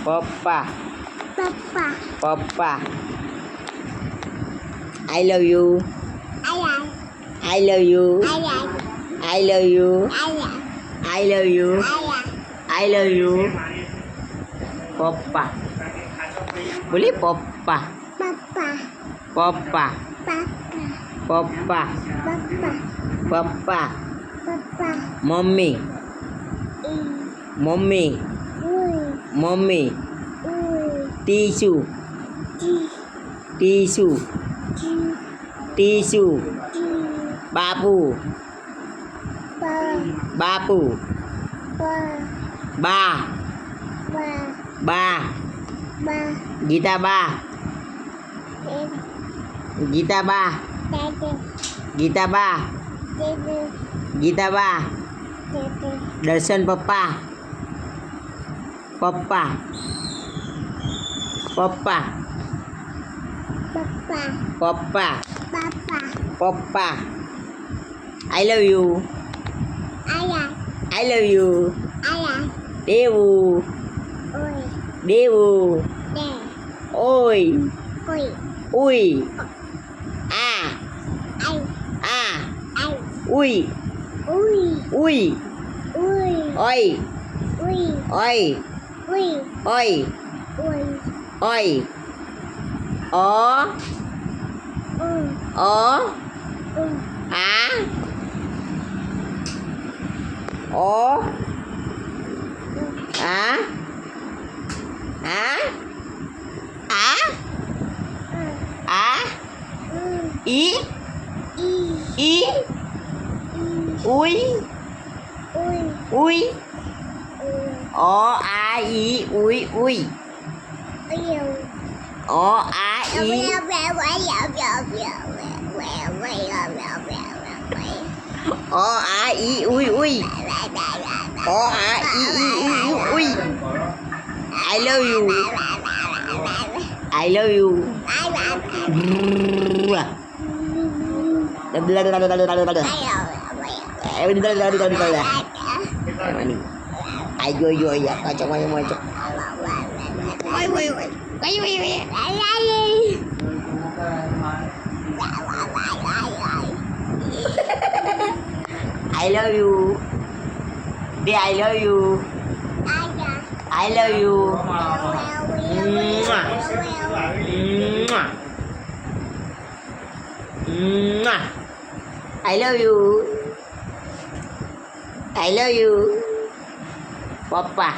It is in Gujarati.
પપ્પા Papa. પપ્પા I love you Ayah. I love you Ayah. I love you Ayah. I love you Ayah. I love you પપ્પા બોલી પપ્પા Papa. Papa Papa. Papa Papa. Papa Papa. Mummy mummy Ui. Mummy Ui. Tisu Di. Tisu Di. Tisu Di. બાપુ Ba. બાપુ Ba. બા Ba. બા Ba. ગીતાબા Dede. ગીતાબા Dede. ગીતાબા Dede. ગીતાબા Dede. Darshan papa papa papa Papa. Papa Papa. પપ્પા I love you Ayah. I love you Ayah. દેવું Ui. દેવું De. ઓય Ui. ઉઈ આ Ai. આ Ai. ઉઈ Ui. ઉઈ Ui. ઓય Ui. ઓય Ui. ઓય Ui. ઓય ઓ ઓ આ ઓ આ આ આ આ ઈ ઈ ઉઈ ઉઈ ઓ આ ઈ ઉઈ ઉઈ ઓ આ ઈ ઓ આ ઈ ઉઈ ઉઈ ઓ આ ઈ ઉઈ I love you I love you ai vô vô dạ coi cho quay cho I love you đi I love you I love you Mwah. Mwah. Mwah. I love you I love you Papa